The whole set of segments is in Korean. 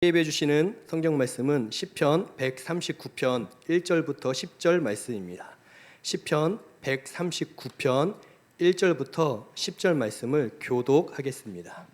예배해 주시는 성경 말씀은 시편 139편 1절부터 10절 말씀입니다. 시편 139편 1절부터 10절 말씀을 교독하겠습니다.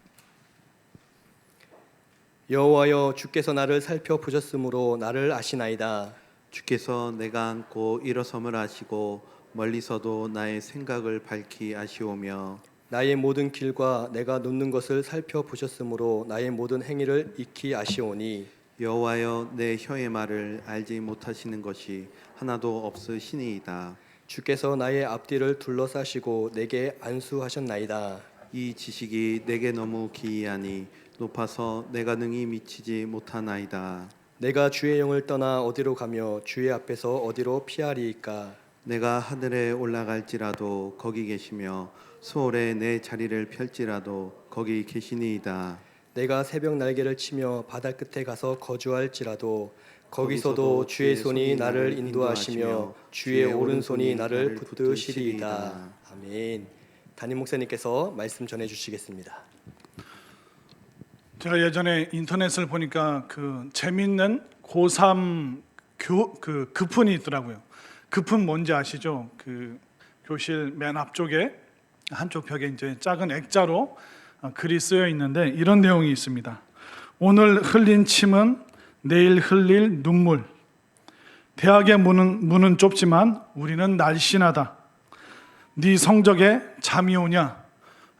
여호와여, 주께서 나를 살펴보셨으므로 나를 아시나이다. 주께서 내가 앉고 일어섬을 아시고 멀리서도 나의 생각을 밝히 아시오며 나의 모든 길과 내가 눕는 것을 살펴보셨으므로 나의 모든 행위를 익히 아시오니 여호와여, 내 혀의 말을 알지 못하시는 것이 하나도 없으시니이다. 주께서 나의 앞뒤를 둘러싸시고 내게 안수하셨나이다. 이 지식이 내게 너무 기이하니 높아서 내가 능히 미치지 못하나이다. 내가 주의 영을 떠나 어디로 가며 주의 앞에서 어디로 피하리이까. 내가 하늘에 올라갈지라도 거기 계시며 수월에 내 자리를 펼지라도 거기 계시니이다. 내가 새벽 날개를 치며 바다 끝에 가서 거주할지라도 거기서도 주의 손이 나를 인도하시며 주의 오른손이 나를 붙드시리이다. 아멘. 담임 목사님께서 말씀 전해 주시겠습니다. 제가 예전에 인터넷을 보니까 재밌는 고3 급훈이 있더라고요. 급훈 뭔지 아시죠? 교실 맨 앞쪽에 한쪽 벽에 이제 작은 액자로 글이 쓰여 있는데 이런 내용이 있습니다. 오늘 흘린 침은 내일 흘릴 눈물. 대학의 문은 좁지만 우리는 날씬하다. 네 성적에 잠이 오냐?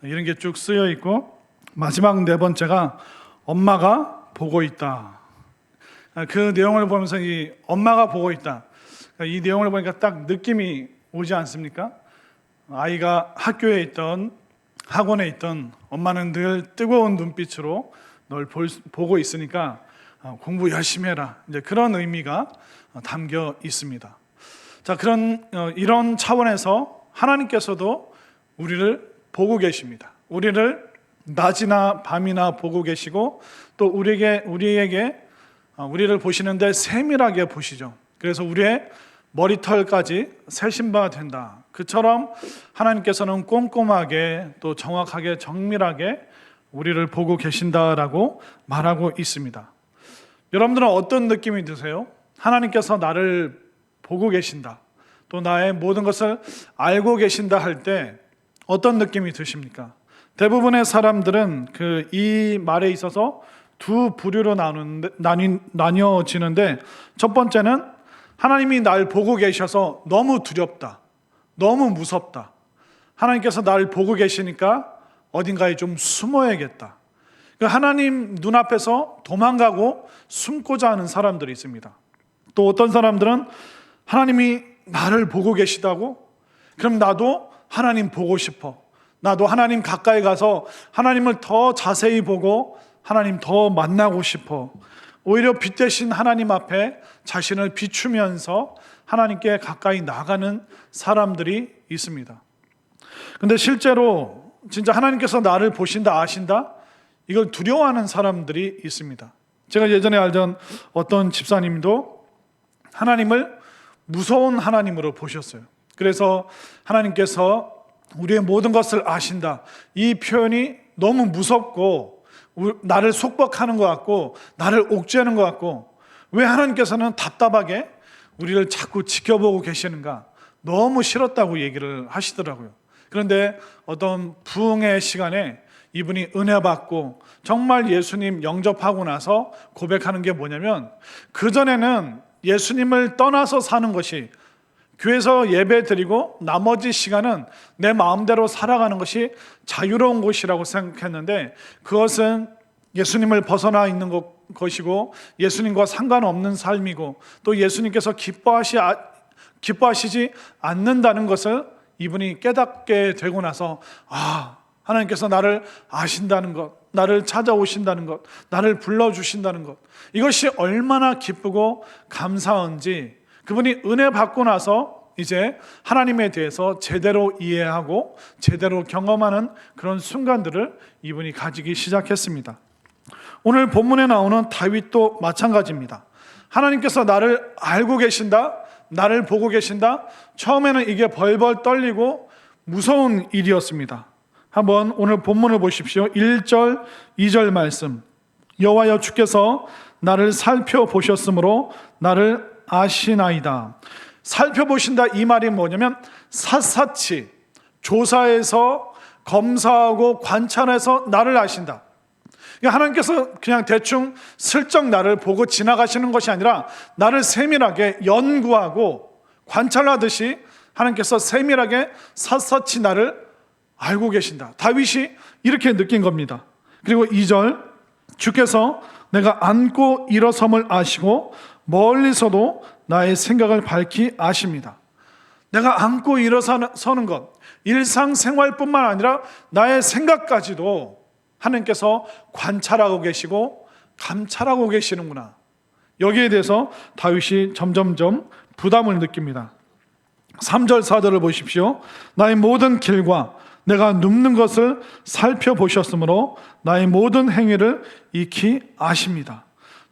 이런 게 쭉 쓰여 있고 마지막 네 번째가 엄마가 보고 있다. 그 내용을 보면서 이 엄마가 보고 있다. 이 내용을 보니까 딱 느낌이 오지 않습니까? 아이가 학교에 있던 학원에 있던 엄마는 늘 뜨거운 눈빛으로 널 보고 있으니까 공부 열심히 해라. 이제 그런 의미가 담겨 있습니다. 자, 이런 차원에서 하나님께서도 우리를 보고 계십니다. 우리를 낮이나 밤이나 보고 계시고 또 우리를 보시는데 세밀하게 보시죠. 그래서 우리의 머리털까지 세신 바 된다. 그처럼 하나님께서는 꼼꼼하게 또 정확하게 정밀하게 우리를 보고 계신다라고 말하고 있습니다. 여러분들은 어떤 느낌이 드세요? 하나님께서 나를 보고 계신다. 또 나의 모든 것을 알고 계신다 할 때 어떤 느낌이 드십니까? 대부분의 사람들은 이 말에 있어서 두 부류로 나뉘어지는데 첫 번째는 하나님이 날 보고 계셔서 너무 두렵다. 너무 무섭다. 하나님께서 나를 보고 계시니까 어딘가에 좀 숨어야겠다. 하나님 눈앞에서 도망가고 숨고자 하는 사람들이 있습니다. 또 어떤 사람들은 하나님이 나를 보고 계시다고? 그럼 나도 하나님 보고 싶어. 나도 하나님 가까이 가서 하나님을 더 자세히 보고 하나님 더 만나고 싶어. 오히려 빛 대신 하나님 앞에 자신을 비추면서 하나님께 가까이 나가는 사람들이 있습니다. 근데 실제로 진짜 하나님께서 나를 보신다, 아신다? 이걸 두려워하는 사람들이 있습니다. 제가 예전에 알던 어떤 집사님도 하나님을 무서운 하나님으로 보셨어요. 그래서 하나님께서 우리의 모든 것을 아신다. 이 표현이 너무 무섭고 나를 속박하는 것 같고 나를 옥죄하는 것 같고 왜 하나님께서는 답답하게 우리를 자꾸 지켜보고 계시는가? 너무 싫었다고 얘기를 하시더라고요. 그런데 어떤 부흥의 시간에 이분이 은혜 받고 정말 예수님 영접하고 나서 고백하는 게 뭐냐면 그전에는 예수님을 떠나서 사는 것이 교회에서 예배 드리고 나머지 시간은 내 마음대로 살아가는 것이 자유로운 곳이라고 생각했는데 그것은 예수님을 벗어나 있는 것이고 예수님과 상관없는 삶이고 또 예수님께서 기뻐하시지 않는다는 것을 이분이 깨닫게 되고 나서 하나님께서 나를 아신다는 것, 나를 찾아오신다는 것, 나를 불러주신다는 것 이것이 얼마나 기쁘고 감사한지 그분이 은혜 받고 나서 이제 하나님에 대해서 제대로 이해하고 제대로 경험하는 그런 순간들을 이분이 가지기 시작했습니다. 오늘 본문에 나오는 다윗도 마찬가지입니다. 하나님께서 나를 알고 계신다, 나를 보고 계신다. 처음에는 이게 벌벌 떨리고 무서운 일이었습니다. 한번 오늘 본문을 보십시오. 1절, 2절 말씀 여호와여 주께서 나를 살펴보셨으므로 나를 아시나이다. 살펴보신다 이 말이 뭐냐면 샅샅이 조사해서 검사하고 관찰해서 나를 아신다. 그러니까 하나님께서 그냥 대충 슬쩍 나를 보고 지나가시는 것이 아니라 나를 세밀하게 연구하고 관찰하듯이 하나님께서 세밀하게 샅샅이 나를 알고 계신다. 다윗이 이렇게 느낀 겁니다. 그리고 2절, 주께서 내가 앉고 일어섬을 아시고 멀리서도 나의 생각을 밝히 아십니다. 내가 앉고 일어서는 것, 일상생활뿐만 아니라 나의 생각까지도 하나님께서 관찰하고 계시고 감찰하고 계시는구나. 여기에 대해서 다윗이 점점점 부담을 느낍니다. 3절 4절을 보십시오. 나의 모든 길과 내가 눕는 것을 살펴보셨으므로 나의 모든 행위를 익히 아십니다.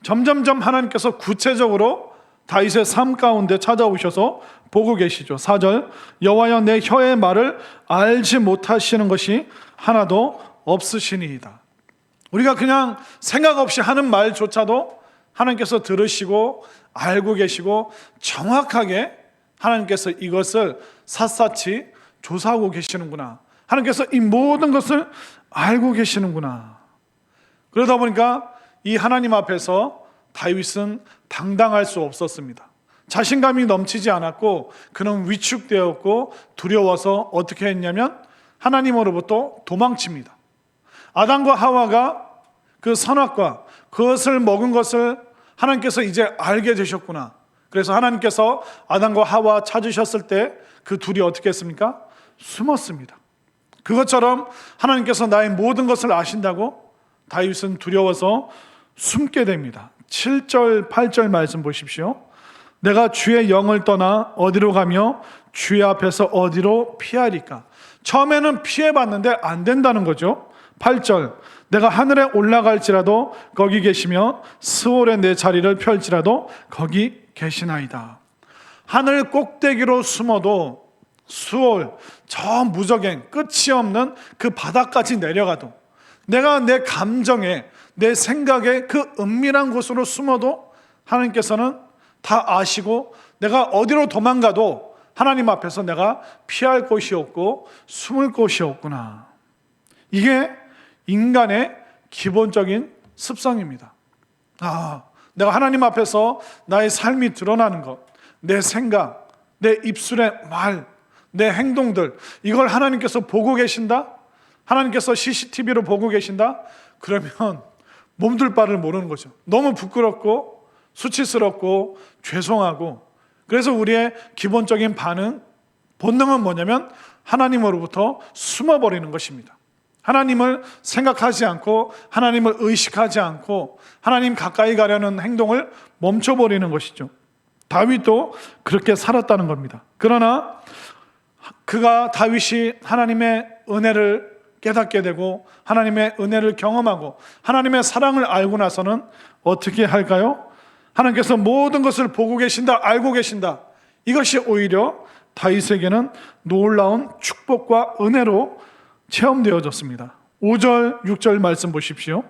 점점점 하나님께서 구체적으로 다윗의 삶 가운데 찾아오셔서 보고 계시죠. 4절, 여호와여 내 혀의 말을 알지 못하시는 것이 하나도 없으시니이다. 우리가 그냥 생각 없이 하는 말조차도 하나님께서 들으시고 알고 계시고 정확하게 하나님께서 이것을 샅샅이 조사하고 계시는구나. 하나님께서 이 모든 것을 알고 계시는구나. 그러다 보니까 이 하나님 앞에서 다윗은 당당할 수 없었습니다. 자신감이 넘치지 않았고 그는 위축되었고 두려워서 어떻게 했냐면 하나님으로부터 도망칩니다. 아담과 하와가 그 선악과 그것을 먹은 것을 하나님께서 이제 알게 되셨구나. 그래서 하나님께서 아담과 하와 찾으셨을 때 그 둘이 어떻게 했습니까? 숨었습니다. 그것처럼 하나님께서 나의 모든 것을 아신다고 다윗은 두려워서 숨게 됩니다. 7절 8절 말씀 보십시오. 내가 주의 영을 떠나 어디로 가며 주의 앞에서 어디로 피하리까? 처음에는 피해봤는데 안 된다는 거죠. 8절, 내가 하늘에 올라갈지라도 거기 계시며 스올에 내 자리를 펼지라도 거기 계시나이다. 하늘 꼭대기로 숨어도 스올, 저 무저갱 끝이 없는 그 바닥까지 내려가도, 내가 내 감정에 내 생각에 그 은밀한 곳으로 숨어도 하나님께서는 다 아시고 내가 어디로 도망가도 하나님 앞에서 내가 피할 곳이 없고 숨을 곳이 없구나. 이게 인간의 기본적인 습성입니다. 내가 하나님 앞에서 나의 삶이 드러나는 것, 내 생각, 내 입술의 말, 내 행동들, 이걸 하나님께서 보고 계신다? 하나님께서 CCTV로 보고 계신다? 그러면 몸둘 바를 모르는 거죠. 너무 부끄럽고 수치스럽고 죄송하고, 그래서 우리의 기본적인 반응, 본능은 뭐냐면 하나님으로부터 숨어버리는 것입니다. 하나님을 생각하지 않고 하나님을 의식하지 않고 하나님 가까이 가려는 행동을 멈춰버리는 것이죠. 다윗도 그렇게 살았다는 겁니다. 그러나 다윗이 하나님의 은혜를 깨닫게 되고 하나님의 은혜를 경험하고 하나님의 사랑을 알고 나서는 어떻게 할까요? 하나님께서 모든 것을 보고 계신다, 알고 계신다. 이것이 오히려 다윗에게는 놀라운 축복과 은혜로 체험되어졌습니다. 5절, 6절 말씀 보십시오.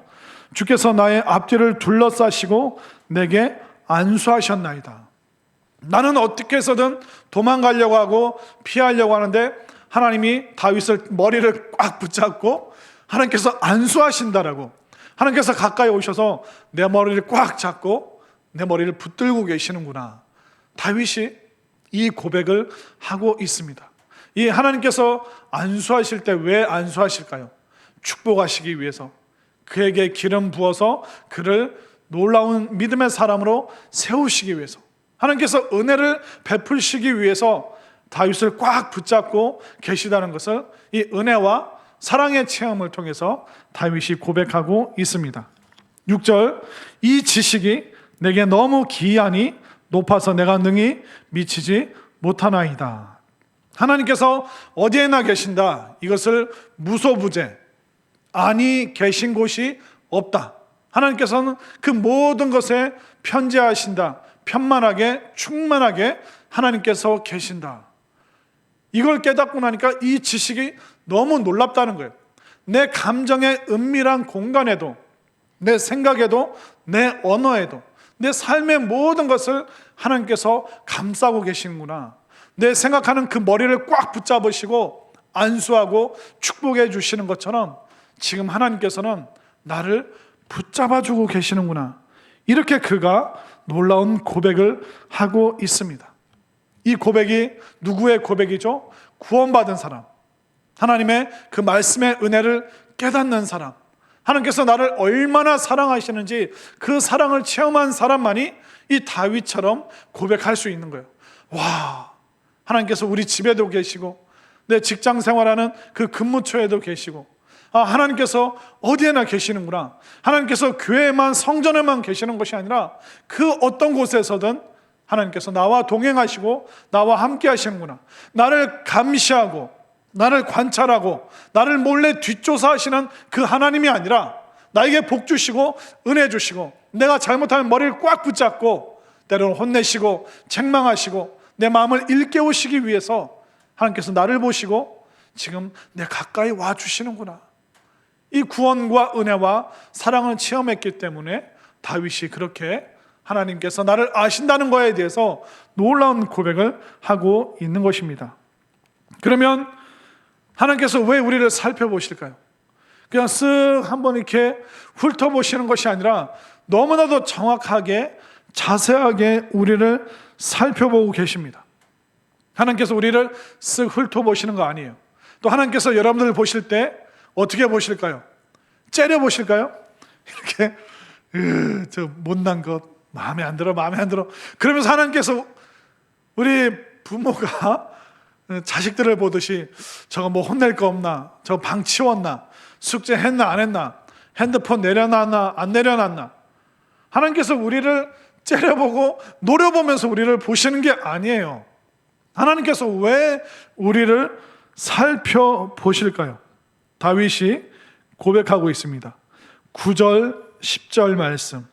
주께서 나의 앞뒤를 둘러싸시고 내게 안수하셨나이다. 나는 어떻게 해서든 도망가려고 하고 피하려고 하는데 하나님이 다윗을 머리를 꽉 붙잡고 하나님께서 안수하신다라고, 하나님께서 가까이 오셔서 내 머리를 꽉 잡고 내 머리를 붙들고 계시는구나. 다윗이 이 고백을 하고 있습니다. 이 하나님께서 안수하실 때 왜 안수하실까요? 축복하시기 위해서, 그에게 기름 부어서 그를 놀라운 믿음의 사람으로 세우시기 위해서, 하나님께서 은혜를 베풀시기 위해서 다윗을 꽉 붙잡고 계시다는 것을 이 은혜와 사랑의 체험을 통해서 다윗이 고백하고 있습니다. 6절, 이 지식이 내게 너무 기이하니 높아서 내가 능히 미치지 못하나이다. 하나님께서 어디에나 계신다, 이것을 무소부재, 아니 계신 곳이 없다. 하나님께서는 그 모든 것에 편재하신다, 편만하게 충만하게 하나님께서 계신다. 이걸 깨닫고 나니까 이 지식이 너무 놀랍다는 거예요. 내 감정의 은밀한 공간에도, 내 생각에도, 내 언어에도, 내 삶의 모든 것을 하나님께서 감싸고 계시는구나. 내 생각하는 그 머리를 꽉 붙잡으시고 안수하고 축복해 주시는 것처럼 지금 하나님께서는 나를 붙잡아주고 계시는구나. 이렇게 그가 놀라운 고백을 하고 있습니다. 이 고백이 누구의 고백이죠? 구원받은 사람, 하나님의 그 말씀의 은혜를 깨닫는 사람, 하나님께서 나를 얼마나 사랑하시는지 그 사랑을 체험한 사람만이 이 다윗처럼 고백할 수 있는 거예요. 와, 하나님께서 우리 집에도 계시고 내 직장 생활하는 그 근무처에도 계시고, 하나님께서 어디에나 계시는구나. 하나님께서 교회에만, 성전에만 계시는 것이 아니라 그 어떤 곳에서든 하나님께서 나와 동행하시고 나와 함께 하시는구나. 나를 감시하고 나를 관찰하고 나를 몰래 뒷조사하시는 그 하나님이 아니라 나에게 복 주시고 은혜 주시고 내가 잘못하면 머리를 꽉 붙잡고 때로는 혼내시고 책망하시고 내 마음을 일깨우시기 위해서 하나님께서 나를 보시고 지금 내 가까이 와주시는구나. 이 구원과 은혜와 사랑을 체험했기 때문에 다윗이 그렇게 하나님께서 나를 아신다는 것에 대해서 놀라운 고백을 하고 있는 것입니다. 그러면 하나님께서 왜 우리를 살펴보실까요? 그냥 쓱 한번 이렇게 훑어보시는 것이 아니라 너무나도 정확하게 자세하게 우리를 살펴보고 계십니다. 하나님께서 우리를 쓱 훑어보시는 거 아니에요. 또 하나님께서 여러분들을 보실 때 어떻게 보실까요? 째려 보실까요? 이렇게 저 못난 것 마음에 안 들어 그러면서 하나님께서 우리 부모가 자식들을 보듯이 저거 뭐 혼낼 거 없나, 저거 방 치웠나, 숙제 했나 안 했나, 핸드폰 내려놨나 안 내려놨나, 하나님께서 우리를 째려보고 노려보면서 우리를 보시는 게 아니에요. 하나님께서 왜 우리를 살펴보실까요? 다윗이 고백하고 있습니다. 9절 10절 말씀,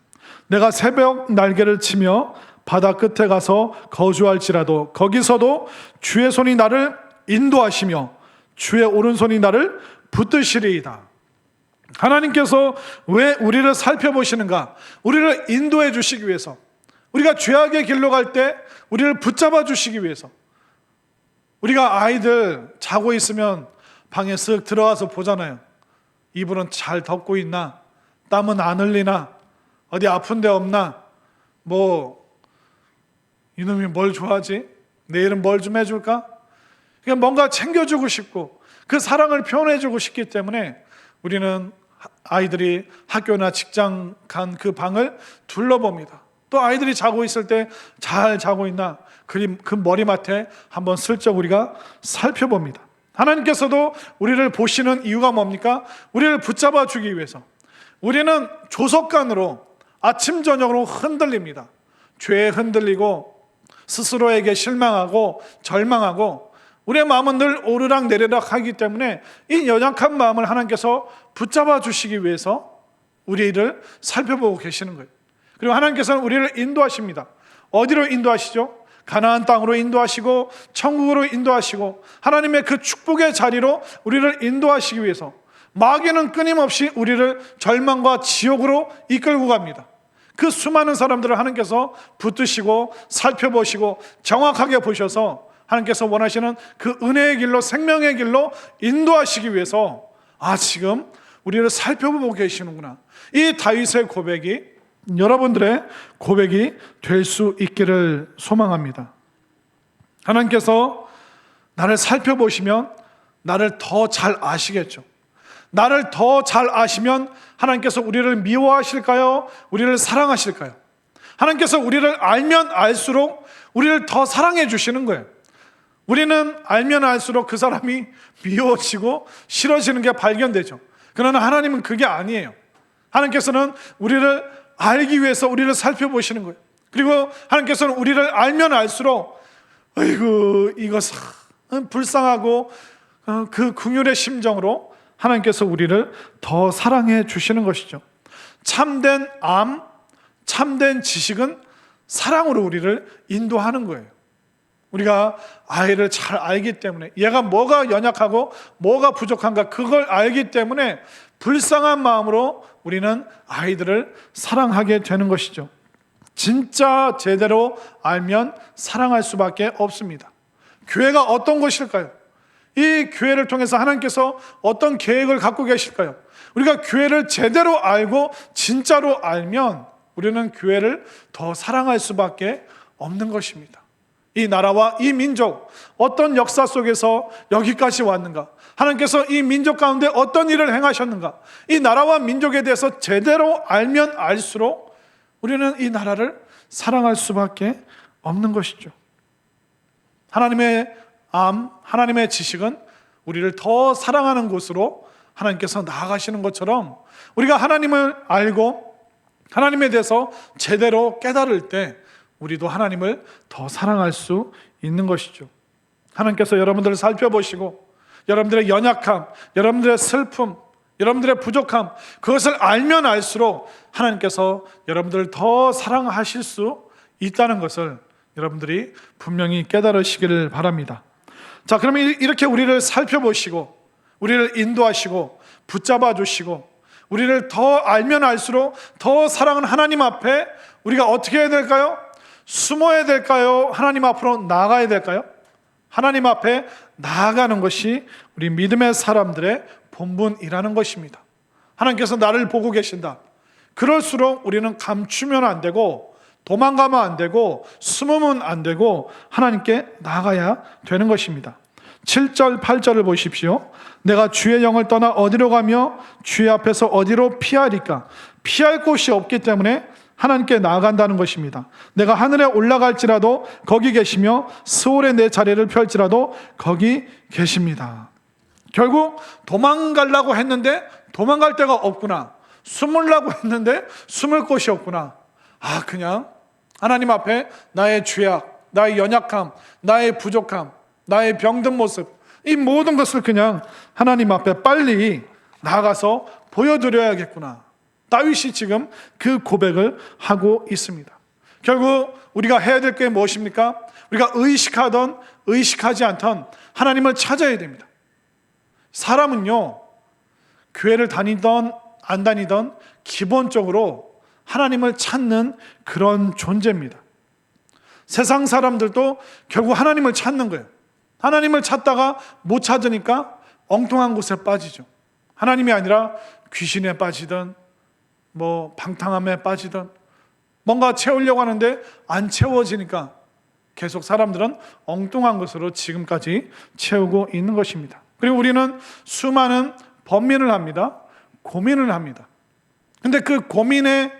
내가 새벽 날개를 치며 바다 끝에 가서 거주할지라도 거기서도 주의 손이 나를 인도하시며 주의 오른손이 나를 붙드시리이다. 하나님께서 왜 우리를 살펴보시는가? 우리를 인도해 주시기 위해서, 우리가 죄악의 길로 갈 때 우리를 붙잡아 주시기 위해서. 우리가 아이들 자고 있으면 방에 쓱 들어가서 보잖아요. 이불은 잘 덮고 있나? 땀은 안 흘리나? 어디 아픈 데 없나? 뭐 이놈이 뭘 좋아하지? 내일은 뭘 좀 해줄까? 그냥 뭔가 챙겨주고 싶고 그 사랑을 표현해주고 싶기 때문에 우리는 아이들이 학교나 직장 간 그 방을 둘러봅니다. 또 아이들이 자고 있을 때 잘 자고 있나? 그 머리맡에 한번 슬쩍 우리가 살펴봅니다. 하나님께서도 우리를 보시는 이유가 뭡니까? 우리를 붙잡아 주기 위해서. 우리는 조석관으로 아침 저녁으로 흔들립니다. 죄에 흔들리고 스스로에게 실망하고 절망하고 우리의 마음은 늘 오르락 내리락 하기 때문에 이 연약한 마음을 하나님께서 붙잡아 주시기 위해서 우리를 살펴보고 계시는 거예요. 그리고 하나님께서는 우리를 인도하십니다. 어디로 인도하시죠? 가나안 땅으로 인도하시고 천국으로 인도하시고 하나님의 그 축복의 자리로 우리를 인도하시기 위해서 마귀는 끊임없이 우리를 절망과 지옥으로 이끌고 갑니다. 그 수많은 사람들을 하나님께서 붙드시고 살펴보시고 정확하게 보셔서 하나님께서 원하시는 그 은혜의 길로, 생명의 길로 인도하시기 위해서 지금 우리를 살펴보고 계시는구나. 이 다윗의 고백이 여러분들의 고백이 될 수 있기를 소망합니다. 하나님께서 나를 살펴보시면 나를 더 잘 아시겠죠. 나를 더 잘 아시면 하나님께서 우리를 미워하실까요? 우리를 사랑하실까요? 하나님께서 우리를 알면 알수록 우리를 더 사랑해 주시는 거예요. 우리는 알면 알수록 그 사람이 미워지고 싫어지는 게 발견되죠. 그러나 하나님은 그게 아니에요. 하나님께서는 우리를 알기 위해서 우리를 살펴보시는 거예요. 그리고 하나님께서는 우리를 알면 알수록 아이고 이것은 불쌍하고 그 긍휼의 심정으로 하나님께서 우리를 더 사랑해 주시는 것이죠. 참된 암, 참된 지식은 사랑으로 우리를 인도하는 거예요. 우리가 아이를 잘 알기 때문에 얘가 뭐가 연약하고 뭐가 부족한가 그걸 알기 때문에 불쌍한 마음으로 우리는 아이들을 사랑하게 되는 것이죠. 진짜 제대로 알면 사랑할 수밖에 없습니다. 교회가 어떤 곳일까요? 이 교회를 통해서 하나님께서 어떤 계획을 갖고 계실까요? 우리가 교회를 제대로 알고 진짜로 알면 우리는 교회를 더 사랑할 수밖에 없는 것입니다. 이 나라와 이 민족, 어떤 역사 속에서 여기까지 왔는가? 하나님께서 이 민족 가운데 어떤 일을 행하셨는가? 이 나라와 민족에 대해서 제대로 알면 알수록 우리는 이 나라를 사랑할 수밖에 없는 것이죠. 하나님의 하나님의 지식은 우리를 더 사랑하는 곳으로 하나님께서 나아가시는 것처럼 우리가 하나님을 알고 하나님에 대해서 제대로 깨달을 때 우리도 하나님을 더 사랑할 수 있는 것이죠. 하나님께서 여러분들을 살펴보시고 여러분들의 연약함, 여러분들의 슬픔, 여러분들의 부족함, 그것을 알면 알수록 하나님께서 여러분들을 더 사랑하실 수 있다는 것을 여러분들이 분명히 깨달으시기를 바랍니다. 자, 그러면 이렇게 우리를 살펴보시고 우리를 인도하시고 붙잡아 주시고 우리를 더 알면 알수록 더 사랑하는 하나님 앞에 우리가 어떻게 해야 될까요? 숨어야 될까요? 하나님 앞으로 나아가야 될까요? 하나님 앞에 나아가는 것이 우리 믿음의 사람들의 본분이라는 것입니다. 하나님께서 나를 보고 계신다. 그럴수록 우리는 감추면 안 되고 도망가면 안 되고 숨으면 안 되고 하나님께 나아가야 되는 것입니다. 7절 8절을 보십시오. 내가 주의 영을 떠나 어디로 가며 주의 앞에서 어디로 피하리까? 피할 곳이 없기 때문에 하나님께 나아간다는 것입니다. 내가 하늘에 올라갈지라도 거기 계시며 스올에 내 자리를 펼지라도 거기 계십니다. 결국 도망가려고 했는데 도망갈 데가 없구나. 숨으려고 했는데 숨을 곳이 없구나. 그냥 하나님 앞에 나의 죄악, 나의 연약함, 나의 부족함, 나의 병든 모습, 이 모든 것을 그냥 하나님 앞에 빨리 나가서 보여드려야겠구나. 다윗이 지금 그 고백을 하고 있습니다. 결국 우리가 해야 될 게 무엇입니까? 우리가 의식하던 의식하지 않던 하나님을 찾아야 됩니다. 사람은요, 교회를 다니던 안 다니던 기본적으로 하나님을 찾는 그런 존재입니다. 세상 사람들도 결국 하나님을 찾는 거예요. 하나님을 찾다가 못 찾으니까 엉뚱한 곳에 빠지죠. 하나님이 아니라 귀신에 빠지든 방탕함에 빠지든 뭔가 채우려고 하는데 안 채워지니까 계속 사람들은 엉뚱한 것으로 지금까지 채우고 있는 것입니다. 그리고 우리는 수많은 번민을 합니다. 고민을 합니다. 근데 그 고민의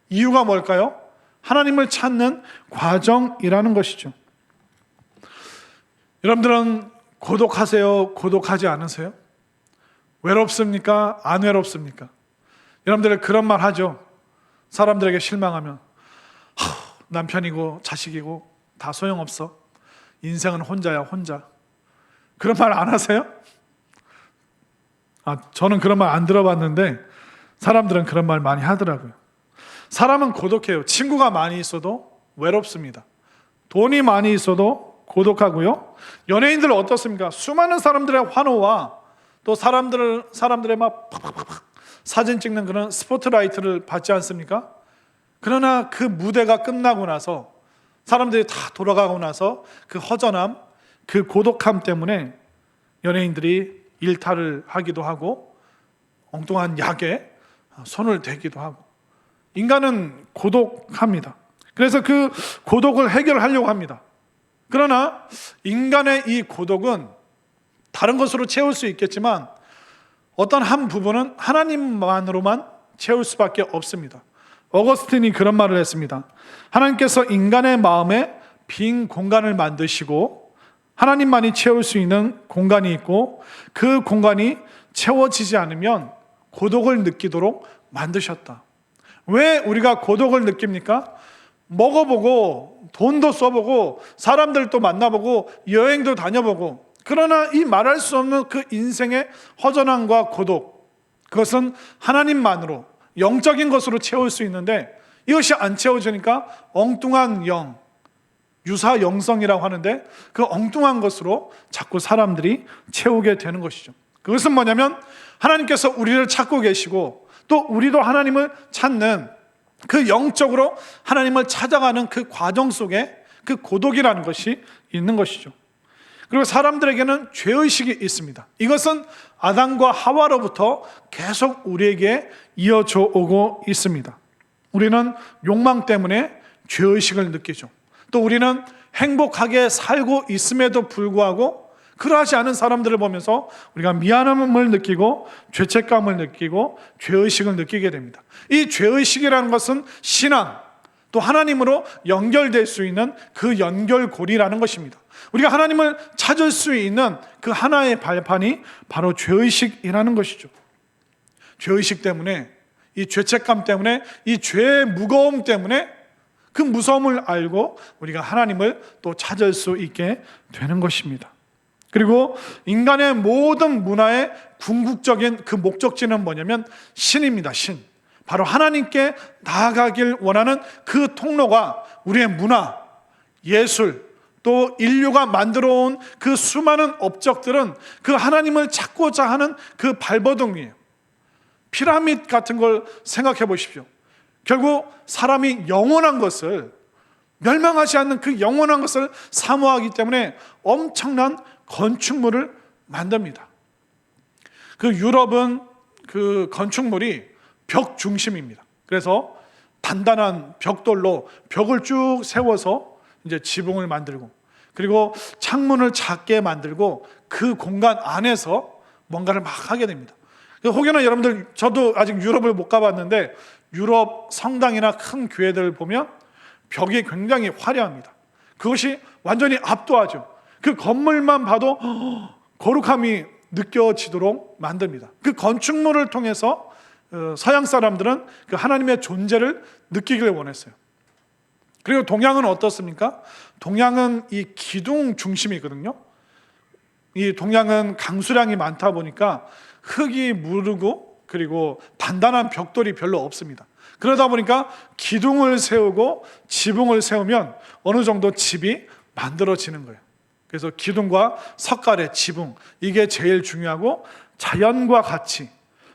이유가 뭘까요? 하나님을 찾는 과정이라는 것이죠. 여러분들은 고독하세요? 고독하지 않으세요? 외롭습니까? 안 외롭습니까? 여러분들 그런 말 하죠. 사람들에게 실망하면 남편이고 자식이고 다 소용없어. 인생은 혼자야, 혼자. 그런 말 안 하세요? 저는 그런 말 안 들어봤는데 사람들은 그런 말 많이 하더라고요. 사람은 고독해요. 친구가 많이 있어도 외롭습니다. 돈이 많이 있어도 고독하고요. 연예인들은 어떻습니까? 수많은 사람들의 환호와 또 사람들의 막 팍팍팍 사진 찍는 그런 스포트라이트를 받지 않습니까? 그러나 그 무대가 끝나고 나서 사람들이 다 돌아가고 나서 그 허전함, 그 고독함 때문에 연예인들이 일탈을 하기도 하고 엉뚱한 약에 손을 대기도 하고 인간은 고독합니다. 그래서 그 고독을 해결하려고 합니다. 그러나 인간의 이 고독은 다른 것으로 채울 수 있겠지만 어떤 한 부분은 하나님만으로만 채울 수밖에 없습니다. 어거스틴이 그런 말을 했습니다. 하나님께서 인간의 마음에 빈 공간을 만드시고 하나님만이 채울 수 있는 공간이 있고 그 공간이 채워지지 않으면 고독을 느끼도록 만드셨다. 왜 우리가 고독을 느낍니까? 먹어보고 돈도 써보고 사람들도 만나보고 여행도 다녀보고 그러나 이 말할 수 없는 그 인생의 허전함과 고독, 그것은 하나님만으로 영적인 것으로 채울 수 있는데 이것이 안 채워지니까 엉뚱한 영, 유사영성이라고 하는데 그 엉뚱한 것으로 자꾸 사람들이 채우게 되는 것이죠. 그것은 뭐냐면 하나님께서 우리를 찾고 계시고 또 우리도 하나님을 찾는 그 영적으로 하나님을 찾아가는 그 과정 속에 그 고독이라는 것이 있는 것이죠. 그리고 사람들에게는 죄의식이 있습니다. 이것은 아담과 하와로부터 계속 우리에게 이어져 오고 있습니다. 우리는 욕망 때문에 죄의식을 느끼죠. 또 우리는 행복하게 살고 있음에도 불구하고 그러하지 않은 사람들을 보면서 우리가 미안함을 느끼고 죄책감을 느끼고 죄의식을 느끼게 됩니다. 이 죄의식이라는 것은 신앙, 또 하나님으로 연결될 수 있는 그 연결고리라는 것입니다. 우리가 하나님을 찾을 수 있는 그 하나의 발판이 바로 죄의식이라는 것이죠. 죄의식 때문에, 이 죄책감 때문에, 이 죄의 무거움 때문에 그 무서움을 알고 우리가 하나님을 또 찾을 수 있게 되는 것입니다. 그리고 인간의 모든 문화의 궁극적인 그 목적지는 뭐냐면 신입니다. 신. 바로 하나님께 나아가길 원하는 그 통로가 우리의 문화, 예술, 또 인류가 만들어온 그 수많은 업적들은 그 하나님을 찾고자 하는 그 발버둥이에요. 피라미드 같은 걸 생각해 보십시오. 결국 사람이 영원한 것을, 멸망하지 않는 그 영원한 것을 사모하기 때문에 엄청난 건축물을 만듭니다. 그 유럽은 그 건축물이 벽 중심입니다. 그래서 단단한 벽돌로 벽을 쭉 세워서 이제 지붕을 만들고, 그리고 창문을 작게 만들고 그 공간 안에서 뭔가를 막 하게 됩니다. 혹여나 여러분들, 저도 아직 유럽을 못 가봤는데 유럽 성당이나 큰 교회들을 보면 벽이 굉장히 화려합니다. 그것이 완전히 압도하죠. 그 건물만 봐도 거룩함이 느껴지도록 만듭니다. 그 건축물을 통해서 서양 사람들은 그 하나님의 존재를 느끼길 원했어요. 그리고 동양은 어떻습니까? 동양은 이 기둥 중심이거든요. 이 동양은 강수량이 많다 보니까 흙이 무르고 그리고 단단한 벽돌이 별로 없습니다. 그러다 보니까 기둥을 세우고 지붕을 세우면 어느 정도 집이 만들어지는 거예요. 그래서 기둥과 석가래, 지붕, 이게 제일 중요하고 자연과 같이,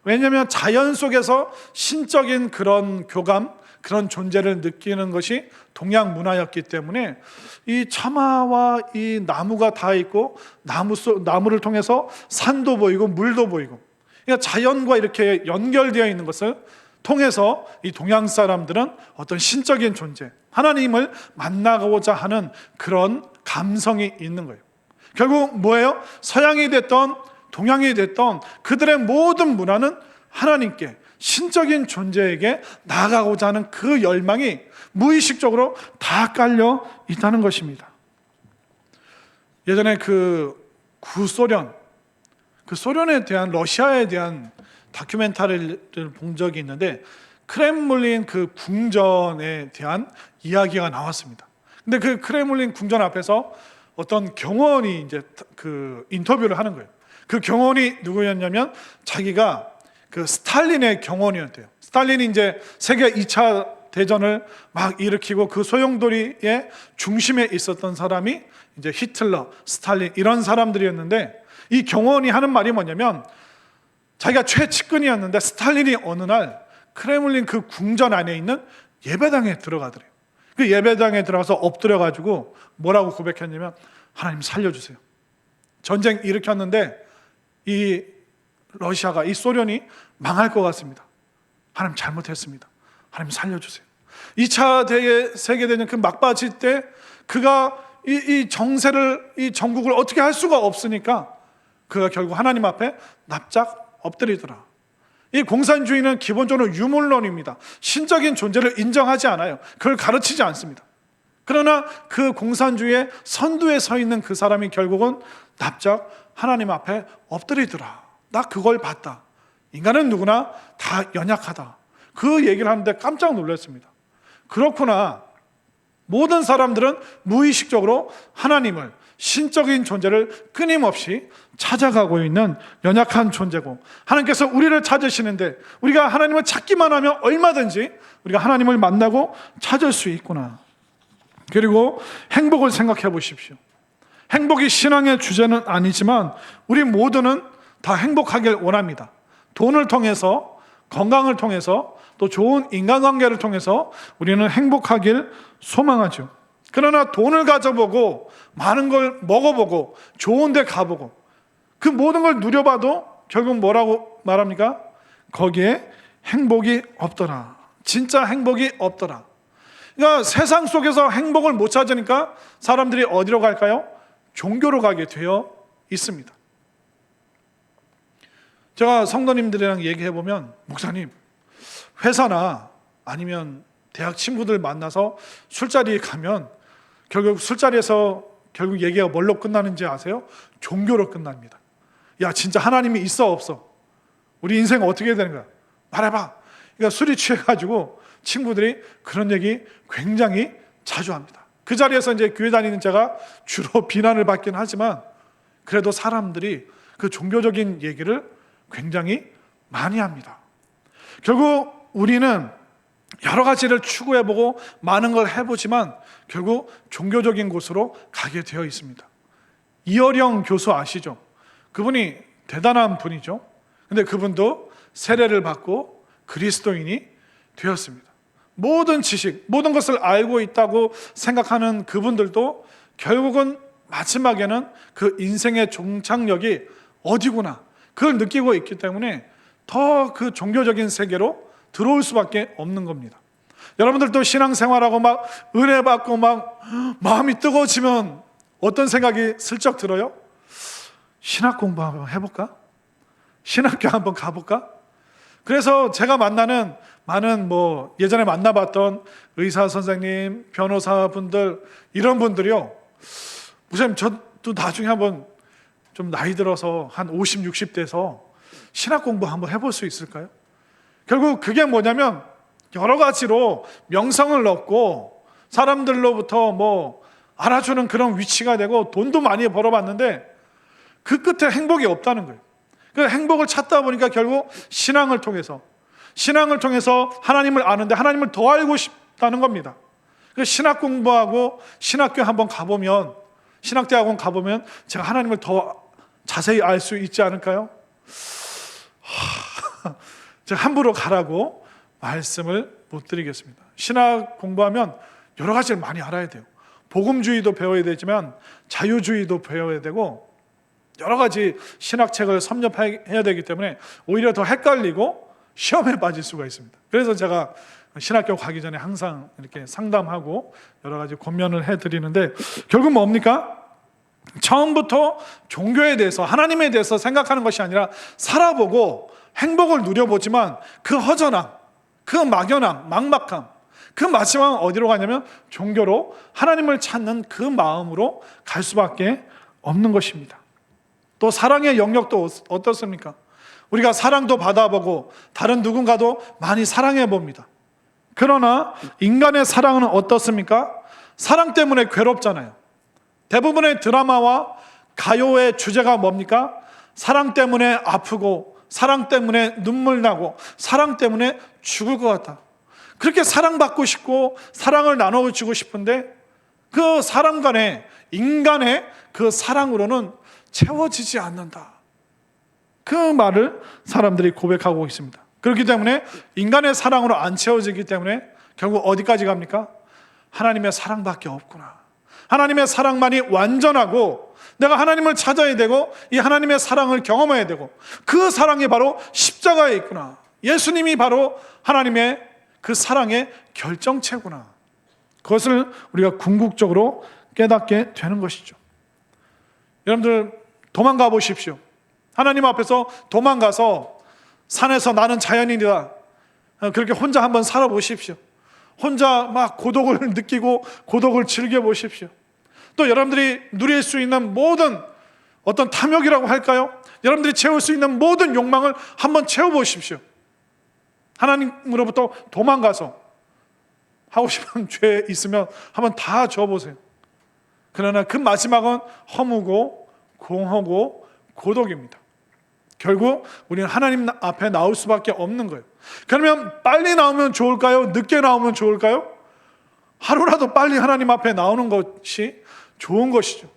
왜냐하면 자연 속에서 신적인 그런 교감, 그런 존재를 느끼는 것이 동양 문화였기 때문에 이 처마와 이 나무가 다 있고 나무를 통해서 산도 보이고 물도 보이고, 그러니까 자연과 이렇게 연결되어 있는 것을 통해서 이 동양 사람들은 어떤 신적인 존재, 하나님을 만나고자 하는 그런 감성이 있는 거예요. 결국 뭐예요? 서양이 됐던 동양이 됐던 그들의 모든 문화는 하나님께, 신적인 존재에게 나아가고자 하는 그 열망이 무의식적으로 다 깔려 있다는 것입니다. 예전에 그 구소련, 그 소련에 대한, 러시아에 대한 다큐멘터리를 본 적이 있는데 크렘물린 그 궁전에 대한 이야기가 나왔습니다. 근데 그 크렘물린 궁전 앞에서 어떤 경호원이 이제 그 인터뷰를 하는 거예요. 그 경호원이 누구였냐면 자기가 그 스탈린의 경호원이었대요. 스탈린이 이제 세계 2차 대전을 막 일으키고 그 소용돌이의 중심에 있었던 사람이 이제 히틀러, 스탈린 이런 사람들이었는데, 이 경호원이 하는 말이 뭐냐면 자기가 최측근이었는데 스탈린이 어느 날 크렘물린 그 궁전 안에 있는 예배당에 들어가더래요. 그 예배당에 들어가서 엎드려가지고 뭐라고 고백했냐면, 하나님 살려주세요. 전쟁 일으켰는데 이 러시아가, 이 소련이 망할 것 같습니다. 하나님 잘못했습니다. 하나님 살려주세요. 2차 세계대전 그 막바지 때 그가 이 정세를, 이 전국을 어떻게 할 수가 없으니까 그가 결국 하나님 앞에 납작 엎드리더라. 이 공산주의는 기본적으로 유물론입니다. 신적인 존재를 인정하지 않아요. 그걸 가르치지 않습니다. 그러나 그 공산주의의 선두에 서 있는 그 사람이 결국은 납작 하나님 앞에 엎드리더라. 나 그걸 봤다. 인간은 누구나 다 연약하다. 그 얘기를 하는데 깜짝 놀랐습니다. 그렇구나. 모든 사람들은 무의식적으로 하나님을, 신적인 존재를 끊임없이 찾아가고 있는 연약한 존재고, 하나님께서 우리를 찾으시는데 우리가 하나님을 찾기만 하면 얼마든지 우리가 하나님을 만나고 찾을 수 있구나. 그리고 행복을 생각해 보십시오. 행복이 신앙의 주제는 아니지만 우리 모두는 다 행복하길 원합니다. 돈을 통해서, 건강을 통해서, 또 좋은 인간관계를 통해서 우리는 행복하길 소망하죠. 그러나 돈을 가져보고 많은 걸 먹어보고 좋은 데 가보고 그 모든 걸 누려봐도 결국 뭐라고 말합니까? 거기에 행복이 없더라. 진짜 행복이 없더라. 그러니까 세상 속에서 행복을 못 찾으니까 사람들이 어디로 갈까요? 종교로 가게 되어 있습니다. 제가 성도님들이랑 얘기해 보면, 목사님, 회사나 아니면 대학 친구들 만나서 술자리에 가면 결국 술자리에서 결국 얘기가 뭘로 끝나는지 아세요? 종교로 끝납니다. 야, 진짜 하나님이 있어 없어? 우리 인생 어떻게 되는 거야? 말해봐. 그러니까 술이 취해가지고 친구들이 그런 얘기 굉장히 자주 합니다. 그 자리에서 이제 교회 다니는 제가 주로 비난을 받긴 하지만 그래도 사람들이 그 종교적인 얘기를 굉장히 많이 합니다. 결국 우리는 여러 가지를 추구해보고 많은 걸 해보지만 결국 종교적인 곳으로 가게 되어 있습니다. 이어령 교수 아시죠? 그분이 대단한 분이죠. 근데 그분도 세례를 받고 그리스도인이 되었습니다. 모든 지식, 모든 것을 알고 있다고 생각하는 그분들도 결국은 마지막에는 그 인생의 종착역이 어디구나 그걸 느끼고 있기 때문에 더 그 종교적인 세계로 들어올 수밖에 없는 겁니다. 여러분들도 신앙생활하고 막 은혜 받고 막 마음이 뜨거워지면 어떤 생각이 슬쩍 들어요? 신학 공부 한번 해볼까? 신학교 한번 가볼까? 그래서 제가 만나는 많은 예전에 만나봤던 의사 선생님, 변호사분들 이런 분들이요, 목사님 저도 나중에 한번 좀 나이 들어서 한 50, 60대에서 신학 공부 한번 해볼 수 있을까요? 결국 그게 뭐냐면 여러 가지로 명성을 얻고 사람들로부터 알아주는 그런 위치가 되고 돈도 많이 벌어봤는데 그 끝에 행복이 없다는 거예요. 그 행복을 찾다 보니까 결국 신앙을 통해서 하나님을 아는데 하나님을 더 알고 싶다는 겁니다. 신학 공부하고 신학교 한번 가보면, 신학대학원 가보면 제가 하나님을 더 자세히 알 수 있지 않을까요? 제가 함부로 가라고 말씀을 못 드리겠습니다. 신학 공부하면 여러 가지를 많이 알아야 돼요. 복음주의도 배워야 되지만 자유주의도 배워야 되고 여러 가지 신학책을 섭렵해야 되기 때문에 오히려 더 헷갈리고 시험에 빠질 수가 있습니다. 그래서 제가 신학교 가기 전에 항상 이렇게 상담하고 여러 가지 권면을 해드리는데 결국 뭡니까? 처음부터 종교에 대해서, 하나님에 대해서 생각하는 것이 아니라 살아보고 행복을 누려보지만 그 허전함, 그 막연함, 막막함, 그 마지막은 어디로 가냐면 종교로 하나님을 찾는 그 마음으로 갈 수밖에 없는 것입니다. 또 사랑의 영역도 어떻습니까? 우리가 사랑도 받아보고 다른 누군가도 많이 사랑해 봅니다. 그러나 인간의 사랑은 어떻습니까? 사랑 때문에 괴롭잖아요. 대부분의 드라마와 가요의 주제가 뭡니까? 사랑 때문에 아프고 사랑 때문에 눈물 나고 사랑 때문에 죽을 것 같다. 그렇게 사랑받고 싶고 사랑을 나눠주고 싶은데 그 사람 간에, 인간의 그 사랑으로는 채워지지 않는다. 그 말을 사람들이 고백하고 있습니다. 그렇기 때문에 인간의 사랑으로 안 채워지기 때문에 결국 어디까지 갑니까? 하나님의 사랑밖에 없구나. 하나님의 사랑만이 완전하고 내가 하나님을 찾아야 되고 이 하나님의 사랑을 경험해야 되고 그 사랑이 바로 십자가에 있구나. 예수님이 바로 하나님의 그 사랑의 결정체구나. 그것을 우리가 궁극적으로 깨닫게 되는 것이죠. 여러분들 도망가 보십시오. 하나님 앞에서 도망가서 산에서 나는 자연인이다. 그렇게 혼자 한번 살아보십시오. 혼자 막 고독을 느끼고 고독을 즐겨보십시오. 또 여러분들이 누릴 수 있는 모든 어떤 탐욕이라고 할까요? 여러분들이 채울 수 있는 모든 욕망을 한번 채워보십시오. 하나님으로부터 도망가서 하고 싶은 죄 있으면 한번 다 줘보세요. 그러나 그 마지막은 허무고 공허고 고독입니다. 결국 우리는 하나님 앞에 나올 수밖에 없는 거예요. 그러면 빨리 나오면 좋을까요? 늦게 나오면 좋을까요? 하루라도 빨리 하나님 앞에 나오는 것이 좋은 것이죠.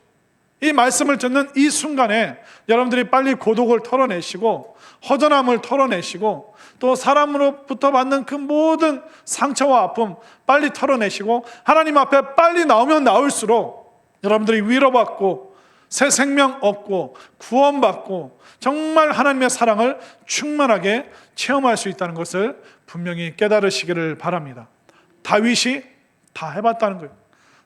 이 말씀을 듣는 이 순간에 여러분들이 빨리 고독을 털어내시고 허전함을 털어내시고 또 사람으로부터 받는 그 모든 상처와 아픔 빨리 털어내시고 하나님 앞에 빨리 나오면 나올수록 여러분들이 위로받고 새 생명 얻고 구원받고 정말 하나님의 사랑을 충만하게 체험할 수 있다는 것을 분명히 깨달으시기를 바랍니다. 다윗이 다 해봤다는 거예요.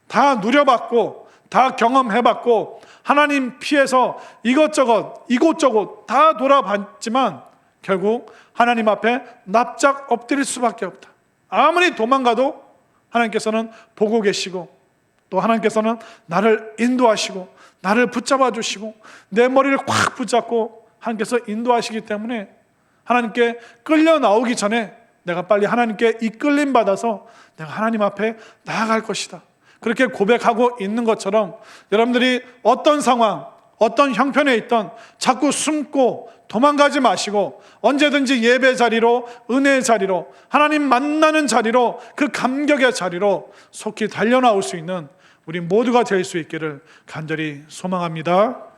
다 누려봤고 다 경험해봤고 하나님 피해서 이곳저곳 다 돌아봤지만 결국 하나님 앞에 납작 엎드릴 수밖에 없다. 아무리 도망가도 하나님께서는 보고 계시고 또 하나님께서는 나를 인도하시고 나를 붙잡아 주시고 내 머리를 꽉 붙잡고 하나님께서 인도하시기 때문에 하나님께 끌려 나오기 전에 내가 빨리 하나님께 이끌림 받아서 내가 하나님 앞에 나아갈 것이다. 그렇게 고백하고 있는 것처럼 여러분들이 어떤 상황, 어떤 형편에 있던 자꾸 숨고 도망가지 마시고 언제든지 예배 자리로, 은혜의 자리로, 하나님 만나는 자리로, 그 감격의 자리로 속히 달려나올 수 있는 우리 모두가 될 수 있기를 간절히 소망합니다.